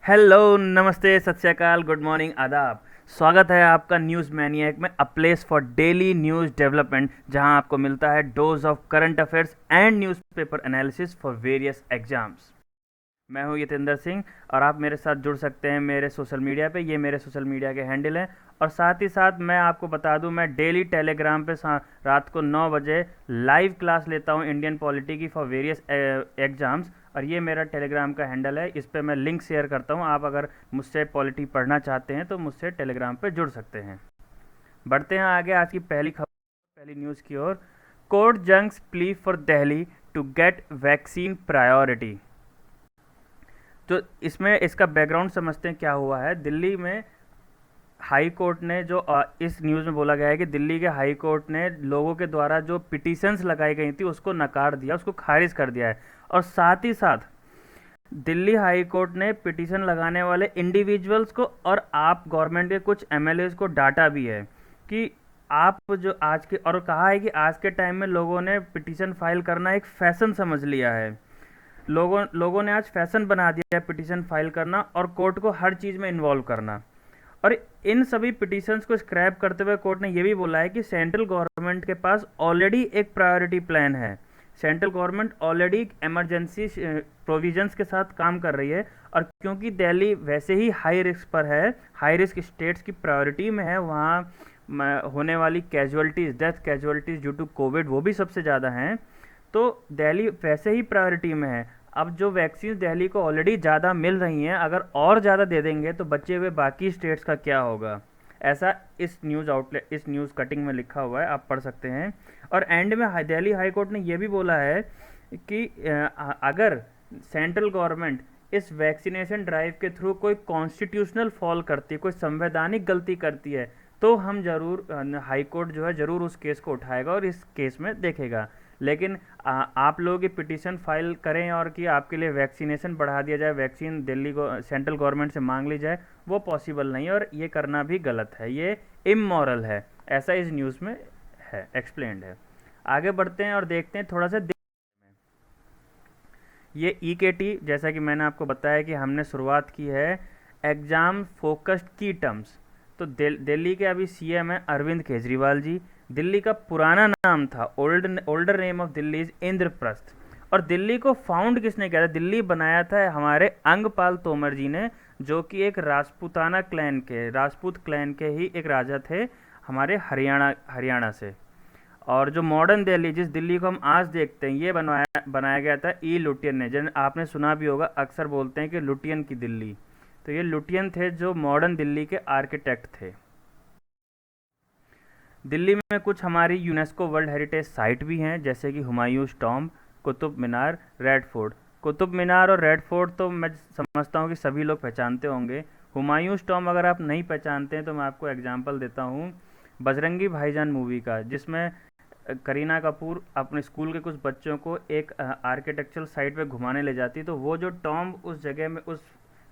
Hello, नमस्ते, सत श्री अकाल, गुड मॉर्निंग, आदाब। स्वागत है आपका न्यूज़ मैनिएक में, a place for daily news development, जहां आपको मिलता है dose of current affairs and newspaper analysis for various exams. मैं हूं यतेंद्र सिंह और आप मेरे साथ जुड़ सकते हैं मेरे सोशल मीडिया पे। ये मेरे सोशल मीडिया के हैंडल हैं। और साथ ही साथ मैं आपको बता दूं, मैं डेली टेलीग्राम पे रात को 9 बजे लाइव क्लास लेता हूं इंडियन पॉलिटी की फॉर वेरियस एग्जाम्स। और ये मेरा टेलीग्राम का हैंडल है, इस पे मैं लिंक शेयर करता हूं। आप अगर मुझसे पॉलिटी पढ़ना चाहते हैं तो मुझसे टेलीग्राम पे जुड़ सकते हैं। बढ़ते हैं आगे आज की पहली खबर, पहली न्यूज़ की ओर। Court junks plea for Delhi to get vaccine priority. तो इसमें इसका बैकग्राउंड समझते हैं क्या हुआ है। दिल्ली में हाई कोर्ट ने जो इस न्यूज़ में बोला गया है कि दिल्ली के हाई कोर्ट ने लोगों के द्वारा जो पिटीशंस लगाई गई थी उसको नकार दिया, उसको खारिज कर दिया है। और साथ ही साथ दिल्ली हाई कोर्ट ने पिटीशन लगाने वाले इंडिविजुअल्स को और आप गवर्नमेंट के कुछ एमएलएज को डांटा भी है कि आप जो आज के, और कहा है कि आज के टाइम में लोगों ने पिटीशन फाइल करना एक फैशन समझ लिया है। लोगों लोगों ने आज फैशन बना दिया है पिटीशन फाइल करना और कोर्ट को हर चीज़ में इन्वॉल्व करना। और इन सभी पिटीशंस को स्क्रैप करते हुए कोर्ट ने यह भी बोला है कि सेंट्रल गवर्नमेंट के पास ऑलरेडी एक प्रायोरिटी प्लान है। Central government already emergency provisions के साथ काम कर रही है। और क्योंकि दिल्ली वैसे ही हाई रिस्क पर है, हाई रिस्क स्टेट्स की प्रायोरिटी में है, वहाँ होने वाली casualties, death casualties due to Covid वो भी सबसे ज़्यादा हैं। तो दिल्ली वैसे ही प्रायोरिटी में है। अब जो वैक्सीन दिल्ली को ऑलरेडी ज़्यादा मिल रही हैं, अगर और ज़्यादा दे देंगे तो बचे हुए बाकी स्टेट्स का क्या होगा, ऐसा इस न्यूज़ आउटलेट, इस न्यूज़ कटिंग में लिखा हुआ है, आप पढ़ सकते हैं। और एंड में दिल्ली हाई कोर्ट ने यह भी बोला है कि अगर सेंट्रल गवर्नमेंट इस वैक्सीनेशन ड्राइव के थ्रू कोई कॉन्स्टिट्यूशनल फॉल करती है, कोई संवैधानिक गलती करती है, तो हम जरूर, हाई कोर्ट जो है ज़रूर उस केस को उठाएगा और इस केस में देखेगा। लेकिन आप लोग ये पिटीशन फाइल करें और कि आपके लिए वैक्सीनेशन बढ़ा दिया जाए, वैक्सीन दिल्ली को सेंट्रल गवर्नमेंट से मांग ली जाए, वो पॉसिबल नहीं है और ये करना भी गलत है, ये इमोरल है, ऐसा इस न्यूज़ में है, एक्सप्लेन्ड है। आगे बढ़ते हैं और देखते हैं थोड़ा सा ये ईकेटी, जैसा कि मैंने आपको बताया कि हमने शुरुआत की है एग्ज़ाम फोकस्ड की टर्म्स। तो दिल्ली के अभी सीएम है अरविंद केजरीवाल जी। दिल्ली का पुराना नाम था, older name of Delhi is Indraprastha. और दिल्ली को फाउंड किसने किया था? दिल्ली बनाया था हमारे अंगपाल तोमर जी ने, जो कि एक राजपूत क्लैन के ही एक राजा थे, हमारे हरियाणा से। और जो मॉडर्न दिल्ली, जिस दिल्ली को हम आज देखते हैं, ये बनाया गया था ई लुटियन ने, जिन आपने सुना भी होगा, अक्सर बोलते हैं कि लुटियन की दिल्ली। तो ये लुटियन थे जो मॉडर्न दिल्ली के आर्किटेक्ट थे। दिल्ली में कुछ हमारी यूनेस्को वर्ल्ड हेरिटेज साइट भी हैं, जैसे कि Humayun's tomb, Qutub Minar, red fort. Qutub Minar और रेड फोर्ट तो मैं समझता हूँ कि सभी लोग पहचानते होंगे। हुमायूंस टॉम्ब अगर आप नहीं पहचानते हैं तो मैं आपको एग्जांपल देता हूँ बजरंगी भाईजान मूवी का, जिसमें करीना कपूर अपने स्कूल के कुछ बच्चों को एक आर्किटेक्चरल साइट पे घुमाने ले जाती, तो वो जो टॉम्ब उस जगह में, उस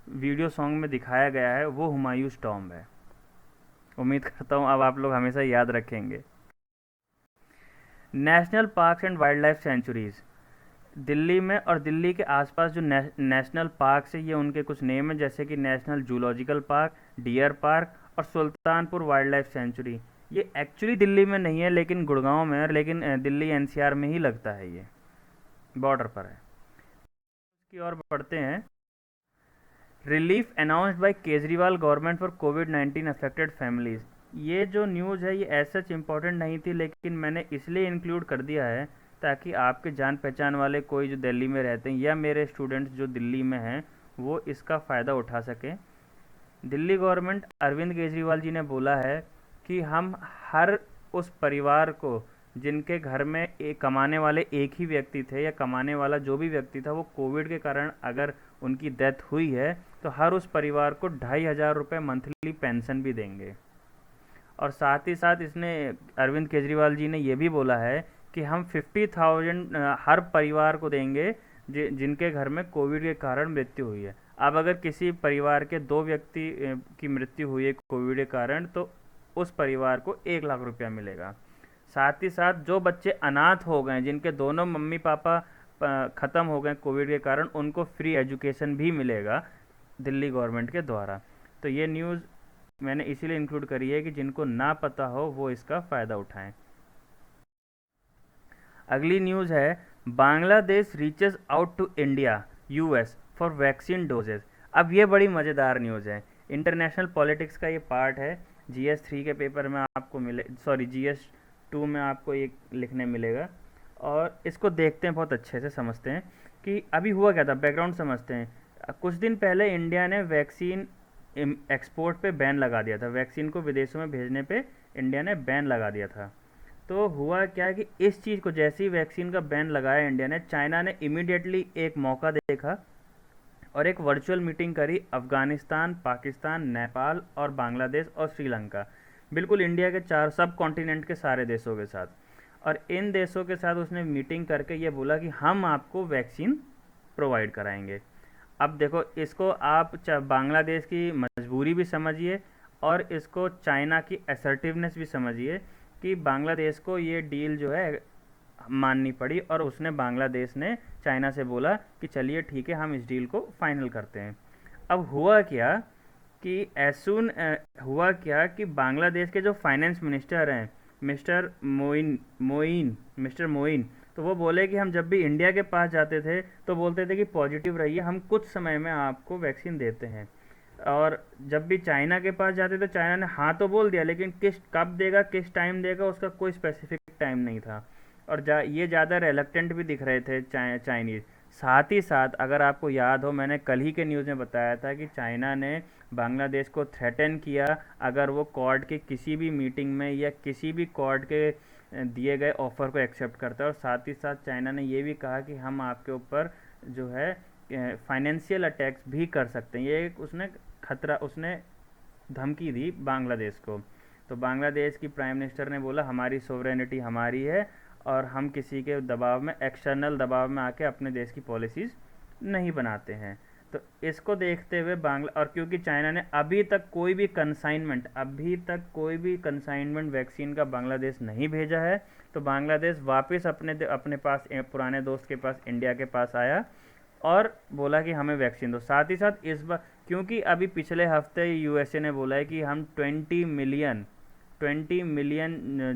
वीडियो सॉन्ग में दिखाया गया है, वो हुमायूंस टॉम्ब है। उम्मीद करता हूँ अब आप लोग हमेशा याद रखेंगे। National parks and wild life centuries, Delhi में और दिल्ली के आसपास जो नेशनल पार्क्स है, ये उनके कुछ नेम हैं, जैसे कि national zoological park, deer park और सुल्तानपुर वाइल्ड लाइफ सेंचुरी। ये एक्चुअली दिल्ली में नहीं है, लेकिन गुड़गांव में है, लेकिन दिल्ली एनसीआर में ही लगता है, ये बॉर्डर पर है। इसकी ओर बढ़ते हैं। Relief announced by Kejriwal government for covid affected families. ये जो न्यूज़ है ये ऐसा इम्पोर्टेंट नहीं थी, लेकिन मैंने इसलिए इंक्लूड कर दिया है ताकि आपके जान पहचान वाले कोई जो दिल्ली में रहते हैं या मेरे स्टूडेंट्स जो दिल्ली में हैं वो इसका फ़ायदा उठा सकें। दिल्ली गवर्नमेंट, अरविंद केजरीवाल जी ने बोला है कि हम हर उस परिवार को जिनके घर में कमाने वाले एक ही व्यक्ति थे, या कमाने वाला जो भी व्यक्ति था वो कोविड के कारण अगर उनकी डेथ हुई है, तो हर उस परिवार को 2,500 मंथली पेंशन भी देंगे। और साथ ही साथ इसने, अरविंद केजरीवाल जी ने ये भी बोला है कि हम 50,000 हर परिवार को देंगे जिनके घर में कोविड के कारण मृत्यु हुई है। अब अगर किसी परिवार के 2 व्यक्ति की मृत्यु हुई है कोविड के कारण, तो उस परिवार को 1 लाख रुपया मिलेगा। साथ ही साथ जो बच्चे अनाथ हो गए, जिनके दोनों मम्मी पापा ख़त्म हो गए कोविड के कारण, उनको फ्री एजुकेशन भी मिलेगा दिल्ली गवर्नमेंट के द्वारा। तो ये न्यूज़ मैंने इसीलिए इंक्लूड करी है कि जिनको ना पता हो वो इसका फ़ायदा उठाएं। अगली न्यूज़ है, Bangladesh reaches out to India US for vaccine doses. अब ये बड़ी मज़ेदार न्यूज़ है, इंटरनेशनल पॉलिटिक्स का ये पार्ट है। GS3 के पेपर में आपको मिले, सॉरी GS2 में आपको ये लिखने मिलेगा, और इसको देखते हैं, बहुत अच्छे से समझते हैं कि अभी हुआ क्या था, बैकग्राउंड समझते हैं। कुछ दिन पहले इंडिया ने वैक्सीन एक्सपोर्ट पे बैन लगा दिया था, वैक्सीन को विदेशों में भेजने पे इंडिया ने बैन लगा दिया था। तो हुआ क्या कि इस चीज़ को, जैसे ही वैक्सीन का बैन लगाया इंडिया ने, चाइना ने इमीडिएटली एक मौका देखा और एक वर्चुअल मीटिंग करी अफ़गानिस्तान, पाकिस्तान, नेपाल और बांग्लादेश और श्रीलंका, बिल्कुल इंडिया के चार सब कॉन्टिनेंट के सारे देशों के साथ। और इन देशों के साथ उसने मीटिंग करके ये बोला कि हम आपको वैक्सीन प्रोवाइड कराएंगे। अब देखो, इसको आप बांग्लादेश की मजबूरी भी समझिए और इसको चाइना की असर्टिवनेस भी समझिए कि बांग्लादेश को ये डील जो है माननी पड़ी, और उसने, बांग्लादेश ने चाइना से बोला कि चलिए ठीक है, हम इस डील को फाइनल करते हैं। अब हुआ क्या कि हुआ क्या कि बांग्लादेश के जो फाइनेंस मिनिस्टर हैं, मिस्टर मोइन, तो वो बोले कि हम जब भी इंडिया के पास जाते थे तो बोलते थे कि पॉजिटिव रहिए, हम कुछ समय में आपको वैक्सीन देते हैं। और जब भी चाइना के पास जाते तो चाइना ने हाँ तो बोल दिया, लेकिन कब देगा, किस टाइम देगा, उसका कोई स्पेसिफिक टाइम नहीं था। और ये ज़्यादा रेलक्टेंट भी दिख रहे थे चाइनीज़। साथ ही साथ अगर आपको याद हो, मैंने कल ही के न्यूज़ में बताया था कि चाइना ने बांग्लादेश को थ्रेटन किया, अगर वो क्वाड के किसी भी मीटिंग में या किसी भी क्वाड के दिए गए ऑफ़र को एक्सेप्ट करता है। और साथ ही साथ चाइना ने ये भी कहा कि हम आपके ऊपर जो है फाइनेंशियल अटैक्स भी कर सकते हैं। ये एक उसने धमकी दी बांग्लादेश को। तो बांग्लादेश की प्राइम मिनिस्टर ने बोला हमारी सोवरेनिटी हमारी है और हम किसी के दबाव में, एक्सटर्नल दबाव में आके अपने देश की पॉलिसीज़ नहीं बनाते हैं। तो इसको देखते हुए और क्योंकि चाइना ने अभी तक कोई भी कंसाइनमेंट वैक्सीन का बांग्लादेश नहीं भेजा है, तो बांग्लादेश वापस अपने पास, पुराने दोस्त के पास, इंडिया के पास आया और बोला कि हमें वैक्सीन दो। साथ ही साथ इस बार, क्योंकि अभी पिछले हफ्ते यूएसए ने बोला है कि हम 20 मिलियन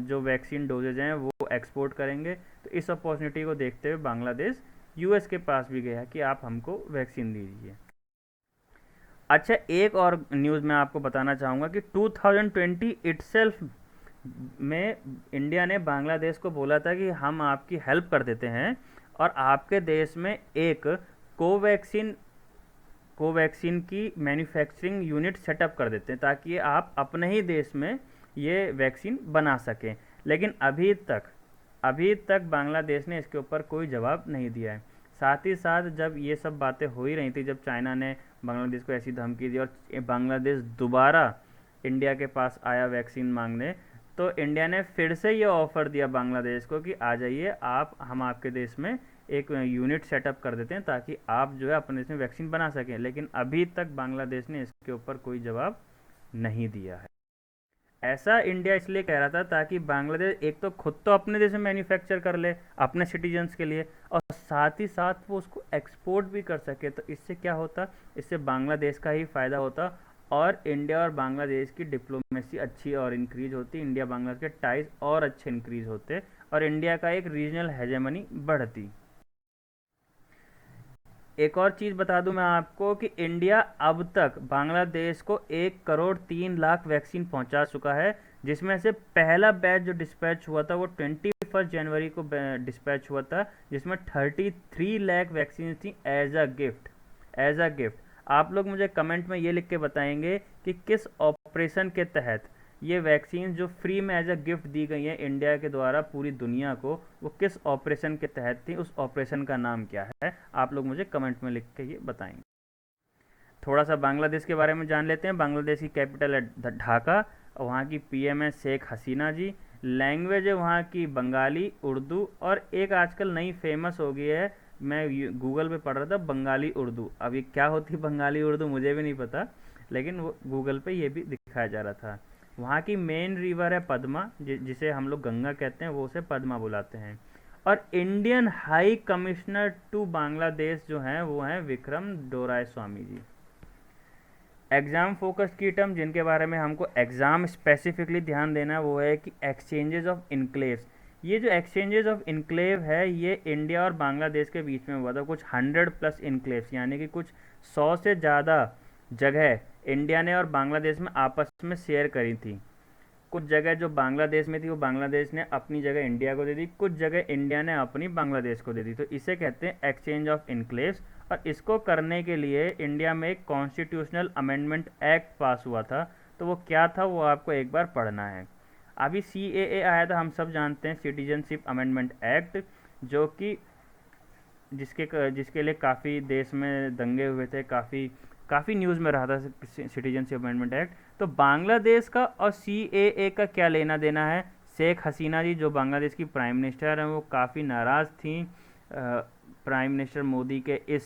जो वैक्सीन डोजेज हैं वो एक्सपोर्ट करेंगे, तो इस अपॉर्चुनिटी को देखते हुए बांग्लादेश यूएस के पास भी गया कि आप हमको वैक्सीन दीजिए। अच्छा, एक और न्यूज़ मैं आपको बताना चाहूँगा कि 2020 इटसेल्फ में इंडिया ने बांग्लादेश को बोला था कि हम आपकी हेल्प कर देते हैं और आपके देश में एक कोवैक्सीन की मैन्युफैक्चरिंग यूनिट सेटअप कर देते हैं ताकि आप अपने ही देश में ये वैक्सीन बना सकें। लेकिन अभी तक बांग्लादेश ने इसके ऊपर कोई जवाब नहीं दिया है। साथ ही साथ जब ये सब बातें हो ही रही थी, जब चाइना ने बांग्लादेश को ऐसी धमकी दी और बांग्लादेश दोबारा इंडिया के पास आया वैक्सीन मांगने, तो इंडिया ने फिर से ये ऑफ़र दिया बांग्लादेश को कि आ जाइए आप, हम आपके देश में एक यूनिट सेटअप कर देते हैं ताकि आप जो है अपने देश में वैक्सीन बना सकें। लेकिन अभी तक बांग्लादेश ने इसके ऊपर कोई जवाब नहीं दिया है। ऐसा इंडिया इसलिए कह रहा था ताकि बांग्लादेश एक तो खुद तो अपने देश में मैन्युफैक्चर कर ले अपने सिटीजन्स के लिए, और साथ ही साथ वो उसको एक्सपोर्ट भी कर सके। तो इससे क्या होता, इससे बांग्लादेश का ही फ़ायदा होता और इंडिया और बांग्लादेश की डिप्लोमेसी अच्छी और इंक्रीज होती, इंडिया बांग्लादेश के टाइज और अच्छे इंक्रीज होते और इंडिया का एक रीजनल हेजेमनी बढ़ती। एक और चीज़ बता दूं मैं आपको कि इंडिया अब तक बांग्लादेश को 1,03,00,000 वैक्सीन पहुंचा चुका है, जिसमें से पहला बैच जो डिस्पैच हुआ था वो 21 जनवरी को डिस्पैच हुआ था, जिसमें 33 लाख वैक्सीन थी एज अ गिफ्ट। आप लोग मुझे कमेंट में ये लिख के बताएंगे कि किस ऑपरेशन के तहत ये वैक्सीन जो फ्री में एज अ गिफ्ट दी गई है इंडिया के द्वारा पूरी दुनिया को, वो किस ऑपरेशन के तहत थी, उस ऑपरेशन का नाम क्या है, आप लोग मुझे कमेंट में लिख के ये बताएंगे। थोड़ा सा बांग्लादेश के बारे में जान लेते हैं। बांग्लादेश की कैपिटल है ढाका और वहाँ की पीएम है शेख हसीना जी। लैंग्वेज है वहाँ की बंगाली, उर्दू और एक आजकल नई फेमस हो गई है, मैं गूगल पे पढ़ रहा था, बंगाली उर्दू। अब ये क्या होती बंगाली उर्दू मुझे भी नहीं पता, लेकिन वो गूगल पे ये भी दिखाया जा रहा था। वहाँ की मेन रिवर है पद्मा, जिसे हम लोग गंगा कहते हैं, वो उसे पद्मा बुलाते हैं। और Indian high commissioner to Bangladesh जो हैं वो हैं विक्रम डोरायस्वामी जी। एग्ज़ाम फोकस्ड की टर्म जिनके बारे में हमको एग्ज़ाम स्पेसिफिकली ध्यान देना है वो है कि एक्सचेंजेस ऑफ इनक्लेव्स। ये जो एक्सचेंजेस ऑफ इनक्लेव है ये इंडिया और बांग्लादेश के बीच में हुआ था। कुछ 100+ इनक्लेव्स यानी कि कुछ 100 से ज़्यादा जगह इंडिया ने और बांग्लादेश में आपस में शेयर करी थी। कुछ जगह जो बांग्लादेश में थी वो बांग्लादेश ने अपनी जगह इंडिया को दे दी, कुछ जगह इंडिया ने अपनी बांग्लादेश को दे दी। तो इसे कहते हैं एक्सचेंज ऑफ इनक्लेव्स। और इसको करने के लिए इंडिया में एक कॉन्स्टिट्यूशनल अमेंडमेंट एक्ट पास हुआ था। तो वो क्या था वो आपको एक बार पढ़ना है। अभी CAA आया था, हम सब जानते हैं, सिटीजनशिप अमेंडमेंट एक्ट, जो कि जिसके लिए काफ़ी देश में दंगे हुए थे, काफ़ी काफ़ी न्यूज़ में रहा था सिटीजनशिप अमेंडमेंट एक्ट। तो बांग्लादेश का और CAA का क्या लेना देना है? शेख हसीना जी जो बांग्लादेश की प्राइम मिनिस्टर हैं वो काफ़ी नाराज़ थी प्राइम मिनिस्टर मोदी के इस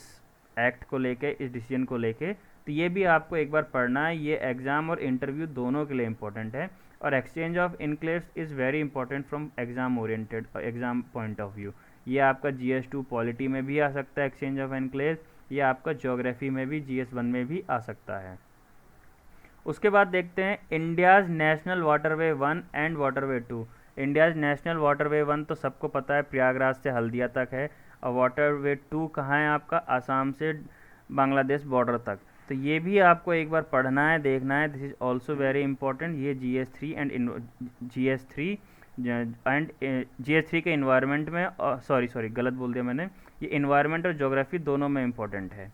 एक्ट को लेके, इस डिसीजन को लेके। तो ये भी आपको एक बार पढ़ना है, ये एग्ज़ाम और इंटरव्यू दोनों के लिए इम्पोर्टेंट है। और exchange of enclaves is very important from exam oriented exam point of view. ये आपका GS2 पॉलिटी में भी आ सकता है एक्सचेंज ऑफ इनक्लेव्स, ये आपका ज्योग्राफी में भी GS1 में भी आ सकता है। उसके बाद देखते हैं India's national waterway 1 and waterway 2। India's national waterway 1 तो सबको पता है प्रयागराज से हल्दिया तक है, और वाटरवे 2 कहाँ है आपका? आसाम से बांग्लादेश बॉर्डर तक। तो ये भी आपको एक बार पढ़ना है, देखना है। This is also very important. ये GS3 एंड GS3 के इन्वायरमेंट में, सॉरी गलत बोल दिया मैंने, ये इन्वायरमेंट और ज्योग्राफी दोनों में इम्पोर्टेंट है।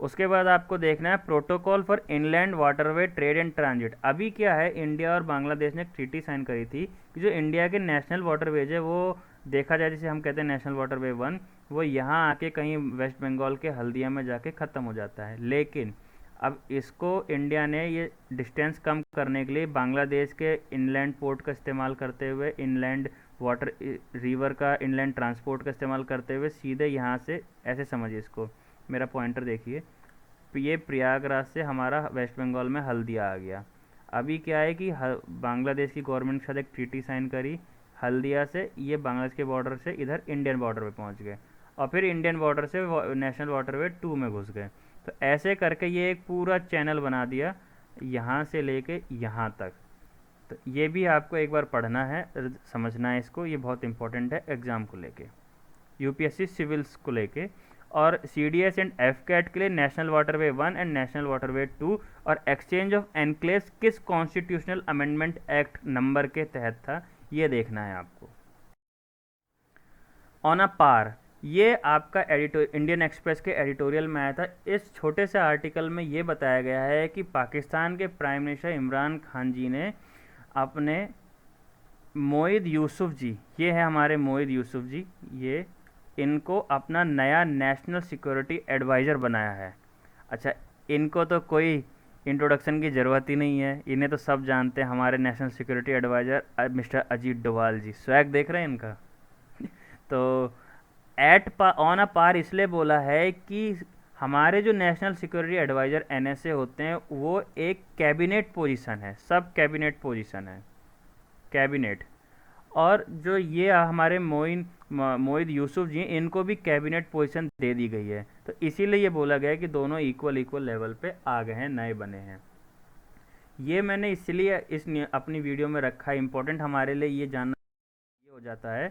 उसके बाद आपको देखना है protocol for inland waterway trade and transit. अभी क्या है, इंडिया और बांग्लादेश ने ट्रीटी साइन करी थी कि जो इंडिया के नेशनल वाटरवेज है वो देखा जाए, जिसे हम कहते हैं नेशनल वाटरवे 1, वो यहाँ आके कहीं वेस्ट बंगाल के हल्दिया में जाके ख़त्म हो जाता है। लेकिन अब इसको इंडिया ने ये डिस्टेंस कम करने के लिए बांग्लादेश के इनलैंड पोर्ट का इस्तेमाल करते हुए, इनलैंड वाटर रिवर का इनलैंड ट्रांसपोर्ट का इस्तेमाल करते हुए सीधे यहाँ से, ऐसे समझिए इसको, मेरा पॉइंटर देखिए, तो ये प्रयागराज से हमारा वेस्ट बंगाल में हल्दिया आ गया। अभी क्या है कि बांग्लादेश की गवर्नमेंट के साथ एक ट्रीटी साइन करी, हल्दिया से ये बांग्लादेश के बॉर्डर से इधर इंडियन बॉर्डर पे पहुंच गए, और फिर इंडियन बॉर्डर से नेशनल वाटरवे 2 में घुस गए। तो ऐसे करके ये एक पूरा चैनल बना दिया यहाँ से लेके यहाँ तक। तो ये भी आपको एक बार पढ़ना है, समझना है इसको, ये बहुत इंपॉर्टेंट है एग्ज़ाम को लेके, UPSC सिविल्स को लेके। और CDS एंड FCAT के लिए national waterway 1 and national waterway 2 और एक्सचेंज ऑफ एनक्लेव्स किस कॉन्स्टिट्यूशनल अमेंडमेंट एक्ट नंबर के तहत था, ये देखना है आपको। ऑन अ पार, ये आपका इंडियन एक्सप्रेस के एडिटोरियल में आया था। इस छोटे से आर्टिकल में ये बताया गया है कि पाकिस्तान के प्राइम मिनिस्टर इमरान खान जी ने अपने मोईद यूसुफ जी, ये है हमारे मोईद यूसुफ जी, ये इनको अपना नया नेशनल सिक्योरिटी एडवाइज़र बनाया है। अच्छा, इनको तो कोई इंट्रोडक्शन की ज़रूरत ही नहीं है, इन्हें तो सब जानते हैं, हमारे national security adviser mister Ajit Doval ji. Swag देख रहे हैं इनका। तो ऑन अ पार इसलिए बोला है कि हमारे जो नेशनल सिक्योरिटी एडवाइज़र NSA होते हैं वो एक कैबिनेट पोजीशन है, सब कैबिनेट पोजीशन है, कैबिनेट। और जो ये हमारे मोईद यूसुफ जी, इनको भी कैबिनेट पोजीशन दे दी गई है। तो इसीलिए ये बोला गया है कि दोनों इक्वल लेवल पे आ गए हैं, नए बने हैं। ये मैंने इसलिए अपनी वीडियो में रखा है, इम्पोर्टेंट हमारे लिए ये जानना ये हो जाता है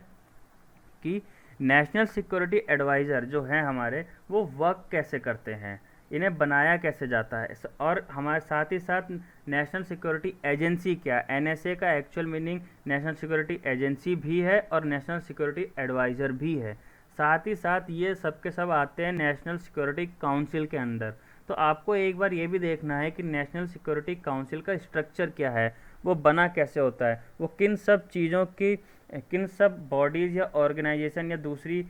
कि नेशनल सिक्योरिटी एडवाइज़र जो हैं हमारे, वो वर्क कैसे करते हैं, इन्हें बनाया कैसे जाता है, और हमारे साथ ही साथ नेशनल सिक्योरिटी एजेंसी क्या, NSA का actual meaning national security agency भी है और नेशनल सिक्योरिटी एडवाइज़र भी है। साथ ही साथ ये सब के सब आते हैं नेशनल सिक्योरिटी काउंसिल के अंदर। तो आपको एक बार ये भी देखना है कि नेशनल सिक्योरिटी काउंसिल का स्ट्रक्चर क्या है, वो बना कैसे होता है, वो किन सब चीज़ों की, किन सब बॉडीज़ या ऑर्गेनाइजेशन या दूसरी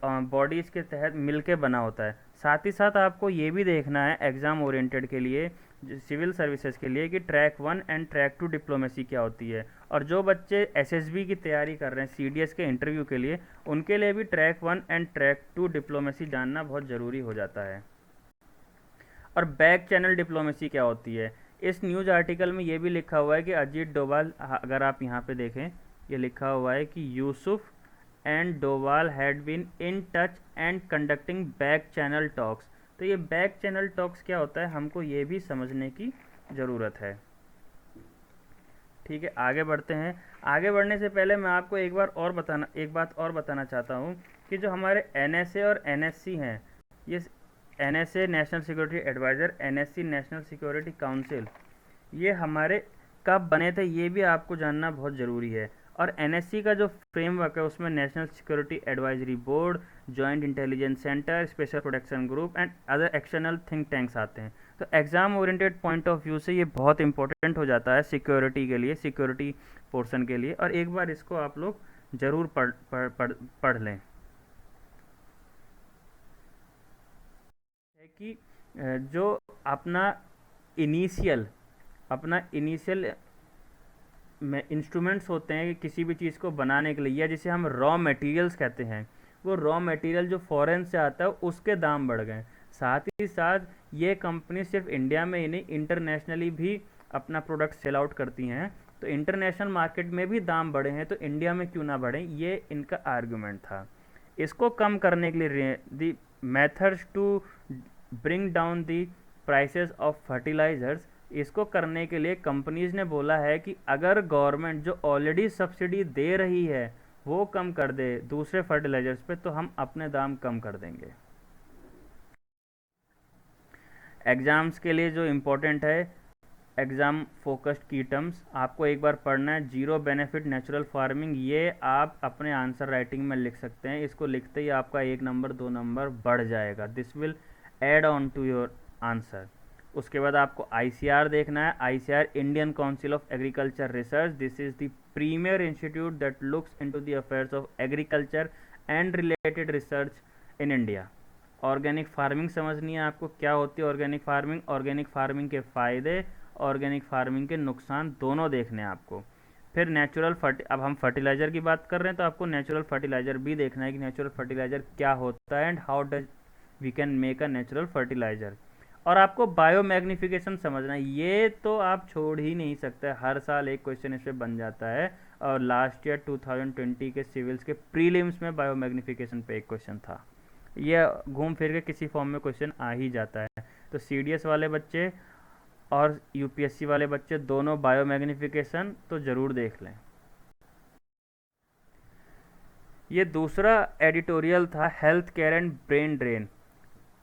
बॉडीज़ के तहत मिलके बना होता है। साथ ही साथ आपको ये भी देखना है एग्ज़ाम ओरिएंटेड के लिए, सिविल सर्विसेज के लिए, कि ट्रैक 1 एंड ट्रैक 2 डिप्लोमेसी क्या होती है। और जो बच्चे SSB की तैयारी कर रहे हैं CDS के इंटरव्यू के लिए, उनके लिए भी ट्रैक 1 एंड ट्रैक 2 डिप्लोमेसी जानना बहुत ज़रूरी हो जाता है। और बैक चैनल डिप्लोमेसी क्या होती है, इस न्यूज़ आर्टिकल में ये भी लिखा हुआ है कि अजीत डोभाल, अगर आप यहाँ पे देखें, ये लिखा हुआ है कि Yusuf and Doval had been in touch and conducting back channel talks. तो ये बैक चैनल टॉक्स क्या होता है, हमको ये भी समझने की ज़रूरत है। ठीक है, आगे बढ़ते हैं। आगे बढ़ने से पहले मैं आपको एक बात और बताना चाहता हूँ कि जो हमारे एनएसए और एनएससी हैं, ये NSA national security adviser, NSC national security council, ये हमारे कब बने थे ये भी आपको जानना बहुत ज़रूरी है। और एनएससी का जो फ्रेमवर्क है उसमें national security advisory board, joint intelligence centre, special protection group and other external think tanks आते हैं। तो exam oriented point of view से ये बहुत इंपॉर्टेंट हो जाता है सिक्योरिटी के लिए, सिक्योरिटी पोर्शन के लिए। और एक बार इसको आप लोग ज़रूर पढ़ लें। है कि जो अपना इनिशियल में इंस्ट्रूमेंट्स होते हैं कि किसी भी चीज़ को बनाने के लिए, या जिसे हम रॉ मटेरियल्स कहते हैं, वो रॉ मटेरियल जो फॉरेन से आता है उसके दाम बढ़ गए। साथ ही साथ ये कंपनी सिर्फ इंडिया में ही नहीं, इंटरनेशनली भी अपना प्रोडक्ट सेल आउट करती हैं। तो इंटरनेशनल मार्केट में भी दाम बढ़े हैं, तो इंडिया में क्यों ना बढ़े, ये इनका आर्गुमेंट था। इसको कम करने के लिए the methods to bring down the prices of fertilisers, इसको करने के लिए कंपनीज ने बोला है कि अगर गवर्नमेंट जो ऑलरेडी सब्सिडी दे रही है वो कम कर दे दूसरे फर्टिलाइजर्स पे, तो हम अपने दाम कम कर देंगे। एग्ज़ाम्स के लिए जो इम्पोर्टेंट है, एग्ज़ाम फोकस्ड की टर्म्स आपको एक बार पढ़ना है। जीरो बेनिफिट नेचुरल फार्मिंग, ये आप अपने आंसर राइटिंग में लिख सकते हैं। इसको लिखते ही आपका 1 नंबर 2 नंबर बढ़ जाएगा। This will add on to your answer. उसके बाद आपको आईसीआर देखना है। ICR Indian council of agriculture research, this is the premier institute that looks into the affairs of agriculture and related research in India. Organic farming समझनी है आपको, क्या होती है ऑर्गेनिक फार्मिंग, ऑर्गेनिक फार्मिंग के फ़ायदे, ऑर्गेनिक फार्मिंग के नुकसान, दोनों देखने हैं आपको। फिर अब हम फर्टिलाइज़र की बात कर रहे हैं तो आपको नेचुरल फर्टिलाइज़र भी देखना है कि नेचुरल फर्टिलाइज़र क्या होता है and how does we can make a natural fertiliser. और आपको बायो मैग्निफिकेशन समझना है, ये तो आप छोड़ ही नहीं सकते, हर साल एक क्वेश्चन इस पर बन जाता है। और लास्ट ईयर 2020 के सिविल्स के प्रीलिम्स में बायो मैग्निफिकेशन पे एक क्वेश्चन था। ये घूम फिर के किसी फॉर्म में क्वेश्चन आ ही जाता है। तो सीडीएस वाले बच्चे और यूपीएससी वाले बच्चे दोनों बायो मैग्निफिकेशन तो ज़रूर देख लें। ये दूसरा एडिटोरियल था, health care and brain drain.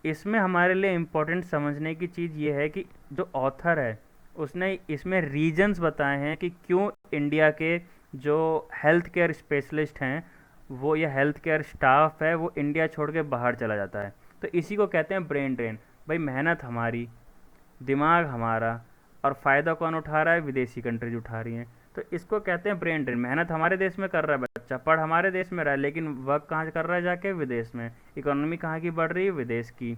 इसमें हमारे लिए इम्पोर्टेंट समझने की चीज़ ये है कि जो ऑथर है उसने इसमें रीजंस बताए हैं कि क्यों इंडिया के जो हेल्थ केयर स्पेशलिस्ट हैं वो, या हेल्थ केयर स्टाफ है, वो इंडिया छोड़ के बाहर चला जाता है। तो इसी को कहते हैं ब्रेन ड्रेन। भाई मेहनत हमारी, दिमाग हमारा, और फ़ायदा कौन उठा रहा है, विदेशी कंट्रीज उठा रही हैं। तो इसको कहते हैं ब्रेन ड्रेन। मेहनत हमारे देश में कर रहा है बच्चा, पढ़ हमारे देश में रहा है, लेकिन वर्क कहाँ कर रहा है जाके, विदेश में। इकोनॉमी कहाँ की बढ़ रही है, विदेश की।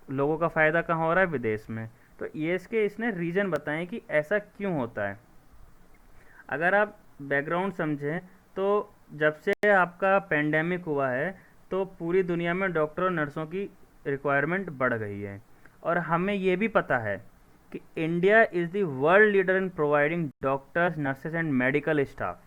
लोगों का फ़ायदा कहाँ हो रहा है, विदेश में। तो ये इसने रीज़न बताएं कि ऐसा क्यों होता है। अगर आप बैकग्राउंड समझें तो जब से आपका पेंडेमिक हुआ है तो पूरी दुनिया में डॉक्टर और नर्सों की रिक्वायरमेंट बढ़ गई है। और हमें ये भी पता है कि India is the world leader in providing doctors, nurses and medical staff.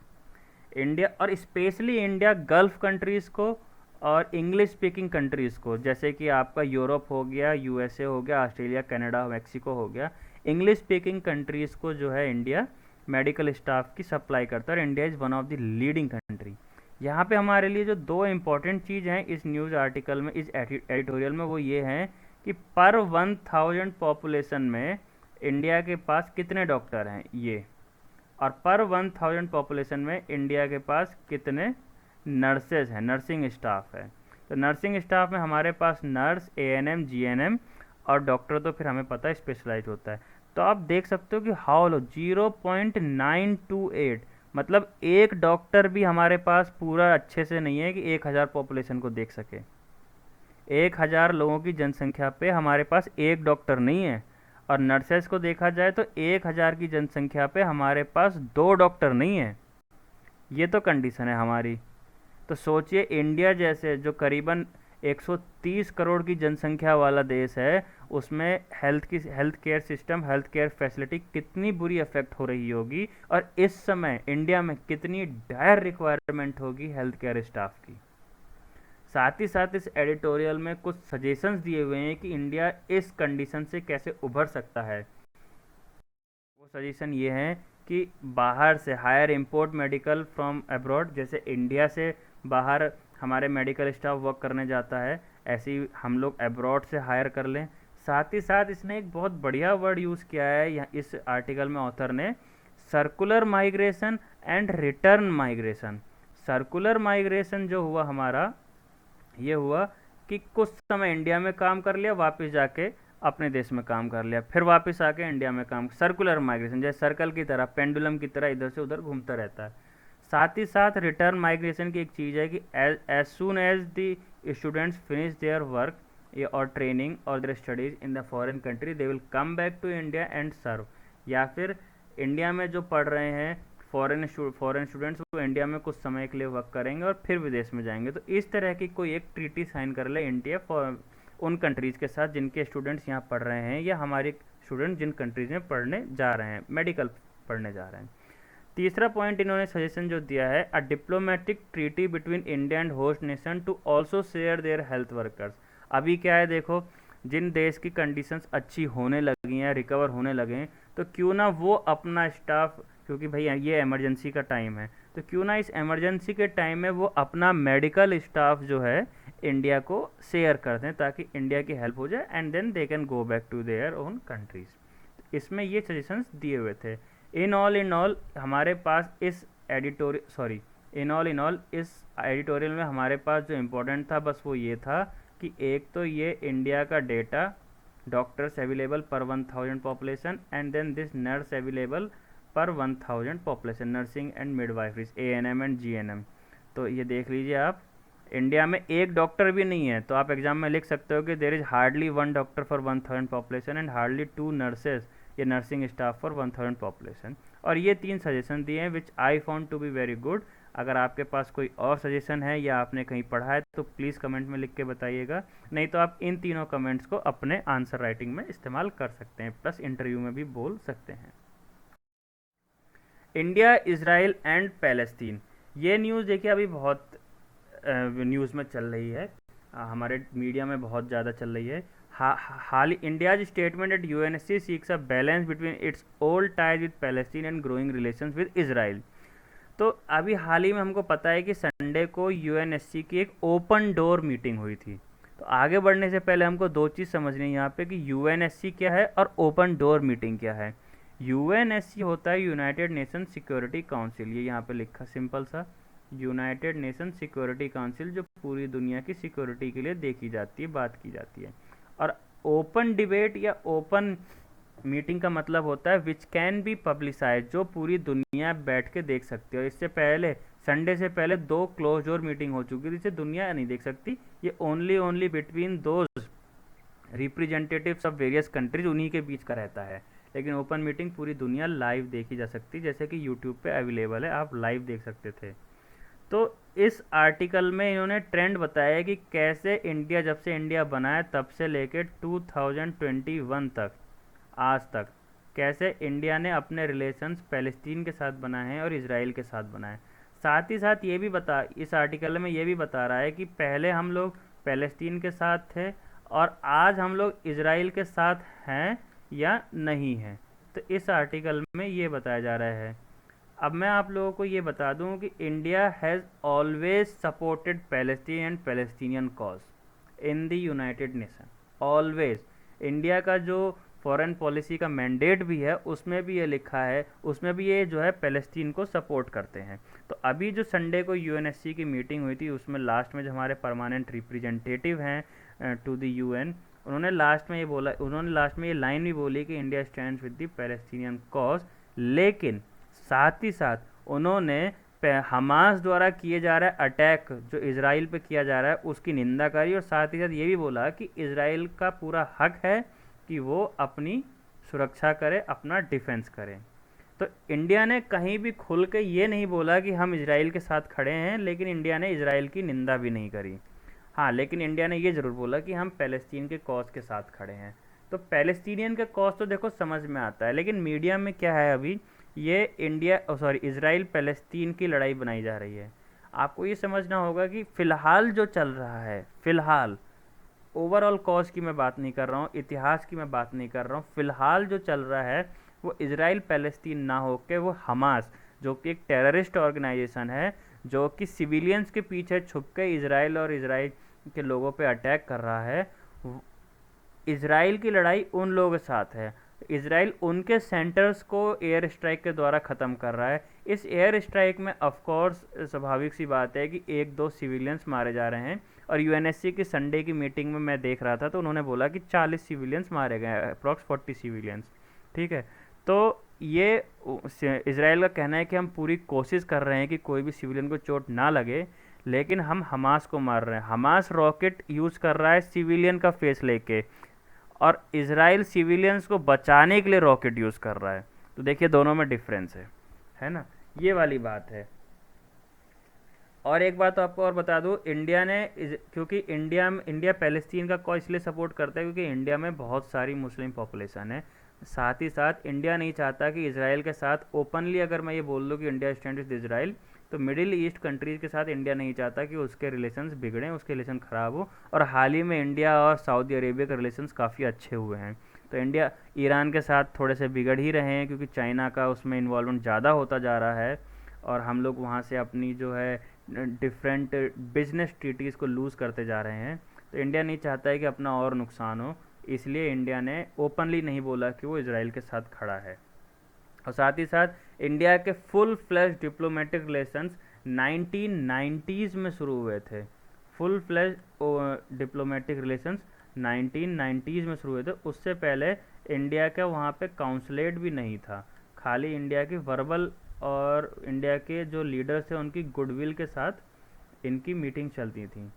India, और स्पेशली इंडिया गल्फ़ कंट्रीज़ को और इंग्लिश स्पीकिंग कंट्रीज़ को, जैसे कि आपका यूरोप हो गया, यूएसए हो गया, ऑस्ट्रेलिया, कनाडा, मैक्सिको हो गया, इंग्लिश स्पीकिंग कंट्रीज़ को जो है इंडिया मेडिकल स्टाफ की सप्लाई करता है। और India is one of the leading country. यहाँ पे हमारे लिए जो 2 इम्पॉर्टेंट चीज़ हैं इस न्यूज़ आर्टिकल में, इस एडिटोरियल में, वो ये हैं कि पर 1000 पॉपुलेशन में इंडिया के पास कितने डॉक्टर हैं ये, और पर 1000 पॉपुलेशन में इंडिया के पास कितने नर्सेज हैं, नर्सिंग स्टाफ है। तो नर्सिंग स्टाफ में हमारे पास नर्स, एएनएम, जीएनएम, और डॉक्टर तो फिर हमें पता है स्पेशलाइज होता है। तो आप देख सकते हो कि हाउ लो 0.928, मतलब एक डॉक्टर भी हमारे पास पूरा अच्छे से नहीं है कि 1000 पॉपुलेशन को देख सके। 1000 लोगों की जनसंख्या पे हमारे पास एक डॉक्टर नहीं है। और नर्सेज को देखा जाए तो 1000 की जनसंख्या पे हमारे पास 2 डॉक्टर नहीं है। ये तो कंडीशन है हमारी। तो सोचिए इंडिया जैसे जो करीबन 130 करोड़ की जनसंख्या वाला देश है, उसमें health care system, health care facility कितनी बुरी अफेक्ट हो रही होगी, और इस समय इंडिया में कितनी डायर रिक्वायरमेंट होगी हेल्थ केयर स्टाफ की। साथ ही साथ इस एडिटोरियल में कुछ सजेशंस दिए हुए हैं कि इंडिया इस कंडीशन से कैसे उभर सकता है। वो सजेशन ये हैं कि बाहर से hire import medical from abroad, जैसे इंडिया से बाहर हमारे मेडिकल स्टाफ वर्क करने जाता है, ऐसे ही हम लोग अब्रॉड से हायर कर लें। साथ ही साथ इसने एक बहुत बढ़िया वर्ड यूज़ किया है इस आर्टिकल में ऑथर ने, circular migration and return migration. Circular migration जो हुआ हमारा, ये हुआ कि कुछ समय इंडिया में काम कर लिया, वापस जाके अपने देश में काम कर लिया, फिर वापस आके इंडिया में काम। सर्कुलर माइग्रेशन जैसे सर्कल की तरह, पेंडुलम की तरह इधर से उधर घूमता रहता है। साथ ही साथ रिटर्न माइग्रेशन की एक चीज़ है कि as soon as the students finish their work और ट्रेनिंग और their studies in the foreign country, they will come back to India and serve. या फिर इंडिया में जो पढ़ रहे हैं फॉरेन स्टूडेंट्स, वो इंडिया में कुछ समय के लिए वर्क करेंगे और फिर विदेश में जाएंगे। तो इस तरह की कोई एक ट्रीटी साइन कर ले इंडिया फॉर उन कंट्रीज़ के साथ जिनके स्टूडेंट्स यहाँ पढ़ रहे हैं, या हमारे स्टूडेंट जिन कंट्रीज़ में पढ़ने जा रहे हैं, मेडिकल पढ़ने जा रहे हैं। तीसरा पॉइंट इन्होंने सजेशन जो दिया है, a diplomatic treaty between India and host nation to also share their health workers. अभी क्या है देखो, जिन देश की कंडीशंस अच्छी होने लगी हैं, रिकवर होने लगे हैं, तो क्यों ना वो अपना स्टाफ, क्योंकि भैया ये इमरजेंसी का टाइम है, तो क्यों ना इस इमरजेंसी के टाइम में वो अपना मेडिकल स्टाफ जो है इंडिया को शेयर कर दें, ताकि इंडिया की हेल्प हो जाए and then they can go back to their own countries. इसमें ये सजेशंस दिए हुए थे। इन ऑल हमारे पास इस इन ऑल इस एडिटोरियल में हमारे पास जो इम्पोर्टेंट था बस वो ये था कि एक तो ये इंडिया का data, doctors available per 1000 population, and then this nurse available per 1000 population, nursing and midwiferies, ANM and GNM। तो ये देख लीजिए आप, इंडिया में एक डॉक्टर भी नहीं है, तो आप एग्जाम में लिख सकते हो कि there is hardly 1 doctor for 1000 population and hardly 2 nurses या नर्सिंग स्टाफ फॉर 1000 पॉपुलेशन। और ये 3 सजेशन दिए हैं which I found to be very good. अगर आपके पास कोई और सजेशन है या आपने कहीं पढ़ा है तो प्लीज़ कमेंट में लिख के बताइएगा, नहीं तो आप इन तीनों कमेंट्स को अपने आंसर राइटिंग में इस्तेमाल कर सकते हैं, प्लस इंटरव्यू में भी बोल सकते हैं। इंडिया, इजराइल एंड पैलेस्तीन, ये न्यूज़ देखिए अभी बहुत न्यूज़ में चल रही है, हमारे मीडिया में बहुत ज़्यादा चल रही है। हाल India's statement at UNSC seeks a balance between its old ties with Palestine and growing relations with Israel. तो अभी हाल ही में हमको पता है कि संडे को UNSC की एक ओपन डोर मीटिंग हुई थी। तो आगे बढ़ने से पहले हमको दो चीज़ समझनी है यहाँ पे कि UNSC क्या है और ओपन डोर मीटिंग क्या है। UNSC होता है यूनाइटेड नेशन सिक्योरिटी काउंसिल, ये यहाँ पे लिखा सिंपल सा, यूनाइटेड नेशन सिक्योरिटी काउंसिल, जो पूरी दुनिया की सिक्योरिटी के लिए देखी जाती है, बात की जाती है। और ओपन डिबेट या ओपन मीटिंग का मतलब होता है विच कैन बी पब्लिसाइज, जो पूरी दुनिया बैठ के देख सकती है। और इससे पहले संडे से पहले 2 क्लोज डोर मीटिंग हो चुकी थी, जिसे दुनिया नहीं देख सकती, ये only between those representatives of various countries, उन्हीं के बीच का रहता है। लेकिन ओपन मीटिंग पूरी दुनिया लाइव देखी जा सकती, जैसे कि यूट्यूब पे अवेलेबल है, आप लाइव देख सकते थे। तो इस आर्टिकल में इन्होंने ट्रेंड बताया कि कैसे इंडिया, जब से इंडिया बना है तब से लेकर 2021 तक, आज तक, कैसे इंडिया ने अपने रिलेशंस पैलेस्टीन के साथ बनाए हैं और इजराइल के साथ बनाए। साथ ही साथ ये भी इस आर्टिकल में ये भी बता रहा है कि पहले हम लोग पैलेस्टीन के साथ थे और आज हम लोग इजराइल के साथ हैं या नहीं हैं। तो इस आर्टिकल में ये बताया जा रहा है। अब मैं आप लोगों को ये बता दूं कि India has always supported Palestine and Palestinian cause in the United nation, always. India का जो फॉरेन पॉलिसी का मैंडेट भी है उसमें भी ये लिखा है, उसमें भी ये जो है पैलेस्टीन को सपोर्ट करते हैं। तो अभी जो संडे को UNSC की मीटिंग हुई थी, उसमें लास्ट में जो हमारे परमानेंट रिप्रेजेंटेटिव हैं टू द UN, उन्होंने लास्ट में ये लाइन भी बोली कि India stands with the Palestinian cause. लेकिन साथ ही साथ उन्होंने हमास द्वारा किए जा रहा है अटैक, जो इजराइल पे किया जा रहा है, उसकी निंदा करी, और साथ ही साथ ये भी बोला कि इजराइल का पूरा हक है कि वो अपनी सुरक्षा करे, अपना डिफेंस करे। तो इंडिया ने कहीं भी खुल के ये नहीं बोला कि हम इजराइल के साथ खड़े हैं, लेकिन इंडिया ने इजराइल की निंदा भी नहीं करी। हाँ, लेकिन इंडिया ने ये ज़रूर बोला कि हम पैलेस्टीन के कॉज के साथ खड़े हैं। तो पैलेस्टीनियन का कॉज तो देखो समझ में आता है, लेकिन मीडिया में क्या है, अभी ये इजराइल पैलेस्तीन की लड़ाई बनाई जा रही है। आपको ये समझना होगा कि फ़िलहाल जो चल रहा है, फ़िलहाल ओवरऑल कॉज की मैं बात नहीं कर रहा हूँ, इतिहास की मैं बात नहीं कर रहा हूँ, फ़िलहाल जो चल रहा है वो इज़राइल पैलेस्तीन ना होके वो हमास, जो कि एक टेररिस्ट ऑर्गेनाइजेशन है, जो कि सिविलियंस के पीछे छुप के इज़राइल और इज़राइल के लोगों पे अटैक कर रहा है। इज़राइल की लड़ाई उन लोगों के साथ है। इज़राइल उनके सेंटर्स को एयर स्ट्राइक के द्वारा ख़त्म कर रहा है। इस एयर स्ट्राइक में ऑफ कोर्स स्वाभाविक सी बात है कि एक दो सिविलियंस मारे जा रहे हैं, और यूएनएससी की संडे की मीटिंग में मैं देख रहा था तो उन्होंने बोला कि 40 सिविलियंस मारे गए, अप्रॉक्स 40 सिविलियंस। ठीक है, तो ये इज़राइल का कहना है कि हम पूरी कोशिश कर रहे हैं कि कोई भी सिविलियन को चोट ना लगे, लेकिन हम हमास को मार रहे हैं। हमास रॉकेट यूज़ कर रहा है सिविलियन का फेस लेके, और इज़राइल सिविलियंस को बचाने के लिए रॉकेट यूज़ कर रहा है। तो देखिए दोनों में डिफरेंस है ना, ये वाली बात है। और एक बात आपको और बता दूं, इंडिया ने क्योंकि इंडिया पैलेस्तीन का कॉज इसलिए सपोर्ट करता है क्योंकि इंडिया में बहुत सारी मुस्लिम पॉपुलेशन है। साथ ही साथ इंडिया नहीं चाहता कि इजराइल के साथ ओपनली, अगर मैं ये बोल दूँ कि इंडिया स्टैंड विद इजराइल, तो मिडिल ईस्ट कंट्रीज़ के साथ इंडिया नहीं चाहता कि उसके रिलेशंस बिगड़ें, उसके रिलेशन ख़राब हो। और हाल ही में इंडिया और सऊदी अरेबिया के रिलेशंस काफ़ी अच्छे हुए हैं। तो इंडिया ईरान के साथ थोड़े से बिगड़ ही रहे हैं क्योंकि चाइना का उसमें इन्वॉल्वमेंट ज़्यादा होता जा रहा है, और हम लोग वहाँ से अपनी जो है डिफरेंट बिजनेस ट्रीटीज़ को लूज़ करते जा रहे हैं। तो इंडिया नहीं चाहता है कि अपना और नुकसान हो, इसलिए इंडिया ने ओपनली नहीं बोला कि वो इजराइल के साथ खड़ा है। और साथ ही साथ इंडिया के full flash diplomatic relations 1990s में शुरू हुए थे। Full flash diplomatic relations 1990s में शुरू हुए थे। उससे पहले इंडिया का वहाँ पे काउंसलेट भी नहीं था, खाली इंडिया की वर्बल और इंडिया के जो लीडर्स थे उनकी गुडविल के साथ इनकी मीटिंग चलती थी।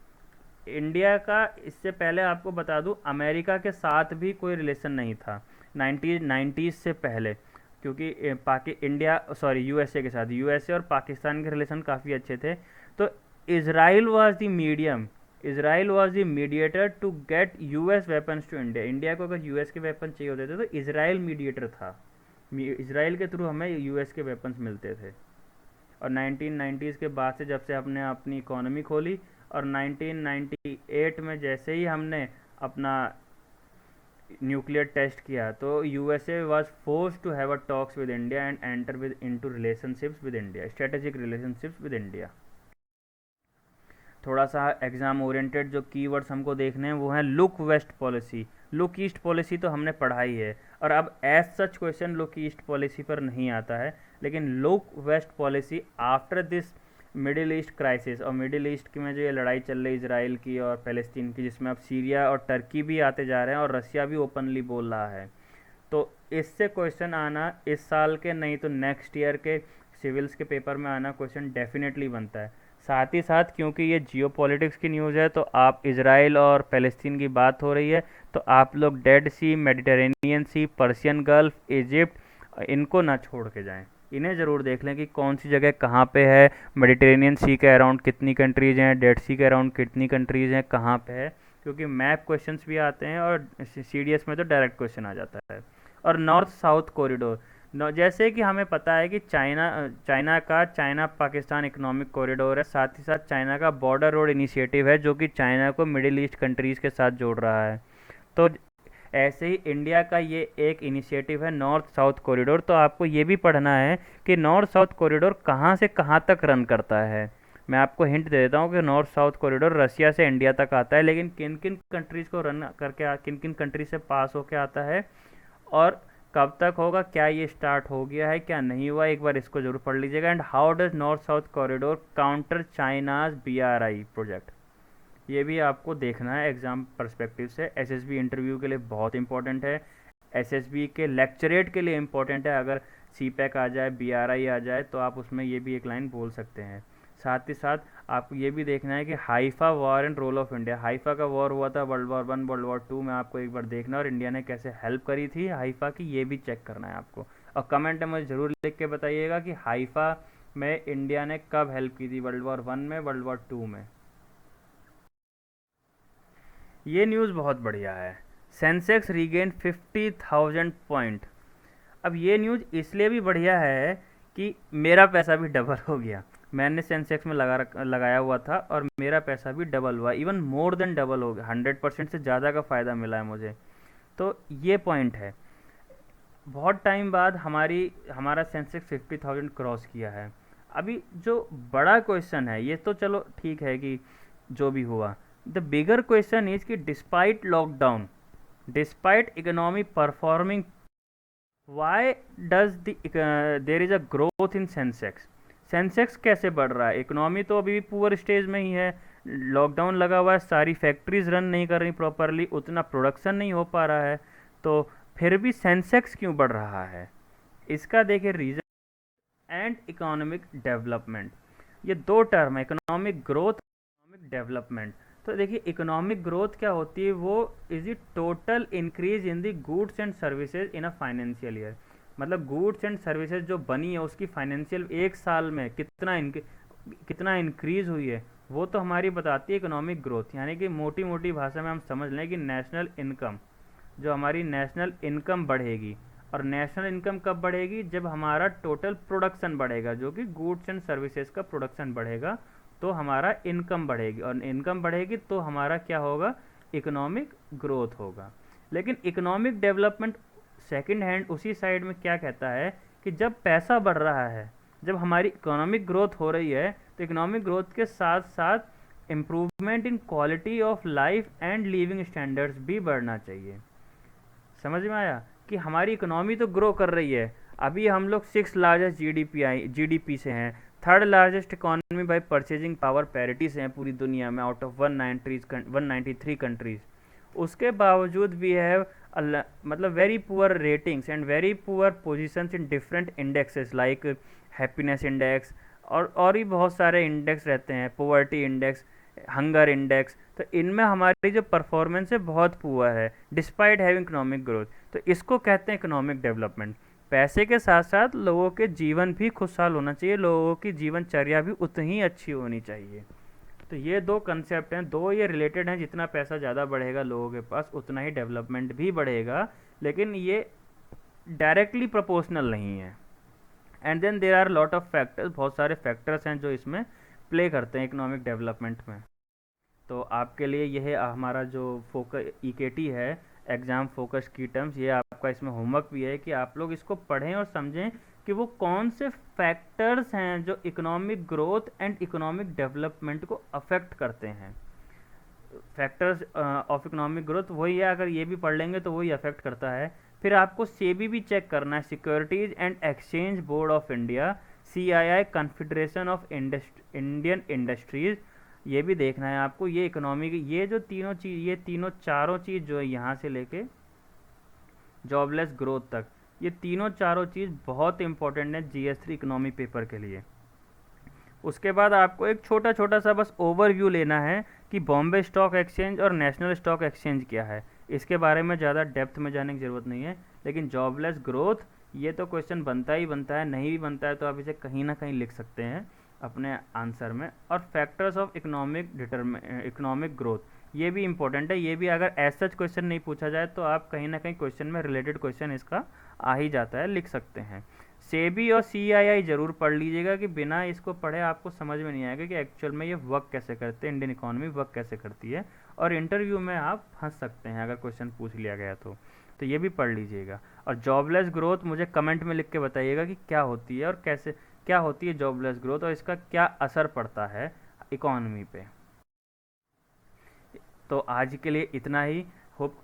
इंडिया का इससे पहले आपको बता दूं, अमेरिका के साथ भी कोई रिलेशन नहीं था 1990s से पहले, क्योंकि यूएसए के साथ, यूएसए और पाकिस्तान के रिलेशन काफ़ी अच्छे थे। तो Israel was the medium, Israel was the mediator to get US weapons to India. India को अगर यूएस के वेपन चाहिए होते थे तो इज़राइल मीडिएटर था, इज़राइल के थ्रू हमें यूएस के वेपन्स मिलते थे। और 1990s के बाद से, जब से हमने अपनी इकोनॉमी खोली, और 1998 में जैसे ही हमने अपना न्यूक्लियर टेस्ट किया, तो USA was forced to have a talks with India and enter with into relationships with India, strategic relationships with India. थोड़ा सा एग्जाम ओरिएंटेड जो कीवर्ड्स हमको देखने हैं वो हैं look west policy. Look east policy तो हमने पढ़ाई है, और अब as such question look east policy पर नहीं आता है, लेकिन look west policy after this middle east crisis, और मिडिल ईस्ट की में जो ये लड़ाई चल रही है इजराइल की और फ़लस्तीन की, जिसमें अब सीरिया और टर्की भी आते जा रहे हैं और रसिया भी ओपनली बोल रहा है, तो इससे क्वेश्चन आना इस साल के नहीं तो नेक्स्ट ईयर के सिविल्स के पेपर में आना क्वेश्चन डेफिनेटली बनता है। साथ ही साथ क्योंकि ये जियोपॉलिटिक्स की न्यूज़ है, तो आप इजराइल और फ़लस्तीन की बात हो रही है, तो आप लोग डेड सी, मेडिटेरेनियन सी, पर्शियन गल्फ, इजिप्ट, इनको ना छोड़ के जाएं। इन्हें ज़रूर देख लें कि कौन सी जगह कहाँ पे है, मेडिटेरेनियन सी के अराउंड कितनी कंट्रीज़ हैं, डेड सी के अराउंड कितनी कंट्रीज़ हैं, कहाँ पे है, क्योंकि मैप क्वेश्चंस भी आते हैं और सीडीएस में तो डायरेक्ट क्वेश्चन आ जाता है। और नॉर्थ साउथ कॉरिडोर, जैसे कि हमें पता है कि चाइना पाकिस्तान इकोनॉमिक कॉरिडोर है, साथ ही साथ चाइना का बॉर्डर रोड इनिशिएटिव है जो कि चाइना को मिडिल ईस्ट कंट्रीज़ के साथ जोड़ रहा है। तो ऐसे ही इंडिया का ये एक इनिशिएटिव है नॉर्थ साउथ कॉरिडोर। तो आपको ये भी पढ़ना है कि नॉर्थ साउथ कॉरिडोर कहाँ से कहाँ तक रन करता है। मैं आपको हिंट दे देता हूँ कि नॉर्थ साउथ कॉरिडोर रसिया से इंडिया तक आता है, लेकिन किन किन कंट्रीज़ को रन करके, किन किन कंट्रीज से पास होके आता है और कब तक होगा, क्या ये स्टार्ट हो गया है, क्या नहीं हुआ, एक बार इसको जरूर पढ़ लीजिएगा। And how does north south corridor counter China's BRI project, ये भी आपको देखना है एग्ज़ाम पर्सपेक्टिव से। SSB इंटरव्यू के लिए बहुत इंपॉर्टेंट है, SSB के लेक्चरेट के लिए इंपॉर्टेंट है। अगर CPEC आ जाए, BRI आ जाए, तो आप उसमें ये भी एक लाइन बोल सकते हैं। साथ ही साथ आपको ये भी देखना है कि Haifa war and role of India. Haifa का वॉर हुआ था वर्ल्ड वॉर 1, वर्ल्ड वॉर 2 में, आपको एक बार देखना, और इंडिया ने कैसे हेल्प करी थी हाइफा की, ये भी चेक करना है आपको। और कमेंट में मुझे ज़रूर लिख के बताइएगा कि हाइफा में इंडिया ने कब हेल्प की थी, वर्ल्ड वॉर 1 में, वर्ल्ड वॉर 2 में। ये न्यूज़ बहुत बढ़िया है, सेंसेक्स रीगेन 50,000 पॉइंट। अब ये न्यूज़ इसलिए भी बढ़िया है कि मेरा पैसा भी डबल हो गया। मैंने सेंसेक्स में लगाया हुआ था और मेरा पैसा भी डबल हुआ, इवन मोर देन डबल हो गया, 100% से ज़्यादा का फ़ायदा मिला है मुझे। तो ये पॉइंट है। बहुत टाइम बाद हमारा सेंसेक्स 50,000 क्रॉस किया है। अभी जो बड़ा क्वेश्चन है, ये तो चलो ठीक है कि जो भी हुआ, द बिगर क्वेश्चन इज कि despite lockdown, despite economy performing, why does there is a growth in Sensex. Sensex कैसे बढ़ रहा है? इकोनॉमी तो अभी भी पुअर स्टेज में ही है, लॉकडाउन लगा हुआ है, सारी फैक्ट्रीज रन नहीं कर रही प्रॉपरली, उतना प्रोडक्शन नहीं हो पा रहा है, तो फिर भी सेंसेक्स क्यों बढ़ रहा है? इसका देखिए रीज़न एंड इकोनॉमिक डेवलपमेंट, ये दो टर्म है, इकोनॉमिक ग्रोथ, इकोनॉमिक डेवलपमेंट। तो देखिए इकोनॉमिक ग्रोथ क्या होती है, वो is the total increase in the goods and services in a financial year. मतलब गुड्स एंड सर्विसेज जो बनी है उसकी फाइनेंशियल एक साल में कितना इंक्रीज हुई है, वो तो हमारी बताती है इकोनॉमिक ग्रोथ। यानी कि मोटी मोटी भाषा में हम समझ लें कि नेशनल इनकम, जो हमारी नेशनल इनकम बढ़ेगी। और नेशनल इनकम कब बढ़ेगी? जब हमारा टोटल प्रोडक्शन बढ़ेगा, जो कि गुड्स एंड सर्विसेज का प्रोडक्शन बढ़ेगा, तो हमारा इनकम बढ़ेगी, और इनकम बढ़ेगी तो हमारा क्या होगा? इकोनॉमिक ग्रोथ होगा। लेकिन इकोनॉमिक डेवलपमेंट सेकंड हैंड उसी साइड में क्या कहता है कि जब पैसा बढ़ रहा है, जब हमारी इकोनॉमिक ग्रोथ हो रही है, तो इकोनॉमिक ग्रोथ के साथ साथ improvement in quality of life and living standards भी बढ़ना चाहिए। समझ में आया कि हमारी इकोनॉमी तो ग्रो कर रही है, अभी हम लोग 6 लार्जेस्ट जीडीपी से हैं, 3rd largest economy bye purchasing power parity से हैं पूरी दुनिया में, आउट ऑफ 193 कंट्रीज। उसके बावजूद भी है मतलब very poor ratings and very poor positions in different indexes like happiness index, और भी बहुत सारे इंडेक्स रहते हैं, पोवर्टी इंडेक्स, हंगर इंडेक्स। तो इनमें हमारी जो परफॉर्मेंस है बहुत पुअर है डिस्पाइट हैविंग इकोनॉमिक ग्रोथ। तो इसको कहते हैं इकोनॉमिक डेवलपमेंट। पैसे के साथ साथ लोगों के जीवन भी खुशहाल होना चाहिए, लोगों की जीवनचर्या भी उतनी ही अच्छी होनी चाहिए। तो ये दो कंसेप्ट हैं, दो ये रिलेटेड हैं। जितना पैसा ज़्यादा बढ़ेगा लोगों के पास, उतना ही डेवलपमेंट भी बढ़ेगा, लेकिन ये डायरेक्टली प्रोपोर्शनल नहीं है। And then there are lot of factors, बहुत सारे फैक्टर्स हैं जो इसमें प्ले करते हैं इकोनॉमिक डेवलपमेंट में। तो आपके लिए यह हमारा जो फोकस ईकेटी है, एग्ज़ाम फोकस की टर्म्स, ये आपका इसमें होमवर्क भी है कि आप लोग इसको पढ़ें और समझें कि वो कौन से फैक्टर्स हैं जो economic growth and economic development को अफेक्ट करते हैं। फैक्टर्स ऑफ इकोनॉमिक ग्रोथ वही है, अगर ये भी पढ़ लेंगे तो वही अफेक्ट करता है। फिर आपको सेबी भी चेक करना है, securities and exchange board of India, CII confederation of Indian industries, ये भी देखना है आपको। ये इकोनॉमी की ये जो तीनों चीज़, ये तीनों चारों चीज़ जो है यहाँ से लेके जॉबलेस ग्रोथ तक, ये तीनों चारों चीज़ बहुत इंपॉर्टेंट है GS3 इकोनॉमी पेपर के लिए। उसके बाद आपको एक छोटा छोटा सा बस ओवरव्यू लेना है कि बॉम्बे स्टॉक एक्सचेंज और नेशनल स्टॉक एक्सचेंज क्या है। इसके बारे में ज़्यादा डेप्थ में जाने की ज़रूरत नहीं है, लेकिन जॉबलेस ग्रोथ ये तो क्वेश्चन बनता ही बनता है, नहीं भी बनता है तो आप इसे कहीं ना कहीं लिख सकते हैं अपने आंसर में। और फैक्टर्स ऑफ इकोनॉमिक ग्रोथ, ये भी इंपॉर्टेंट है। ये भी अगर ऐसा क्वेश्चन नहीं पूछा जाए तो आप कहीं ना कहीं क्वेश्चन में रिलेटेड क्वेश्चन इसका आ ही जाता है, लिख सकते हैं। सेबी और CII ज़रूर पढ़ लीजिएगा कि बिना इसको पढ़े आपको समझ में नहीं आएगा कि एक्चुअल में ये वर्क कैसे करते हैं, इंडियन इकोनॉमी वर्क कैसे करती है, और इंटरव्यू में आप फंस सकते हैं अगर क्वेश्चन पूछ लिया गया तो ये भी पढ़ लीजिएगा। और जॉबलेस ग्रोथ मुझे कमेंट में लिख के बताइएगा कि क्या होती है और कैसे क्या होती है जॉबलेस ग्रोथ, और इसका क्या असर पड़ता है इकोनॉमी पे। तो आज के लिए इतना ही। होप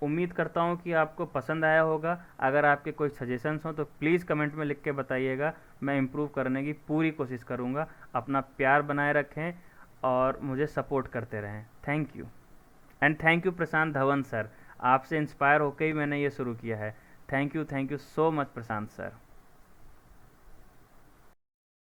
उम्मीद करता हूँ कि आपको पसंद आया होगा। अगर आपके कोई सजेशंस हों तो प्लीज़ कमेंट में लिख के बताइएगा, मैं इम्प्रूव करने की पूरी कोशिश करूँगा। अपना प्यार बनाए रखें और मुझे सपोर्ट करते रहें। Thank you and thank you Prashant Dhawan sir, आपसे इंस्पायर होकर ही मैंने ये शुरू किया है। Thank you so much Prashant sir.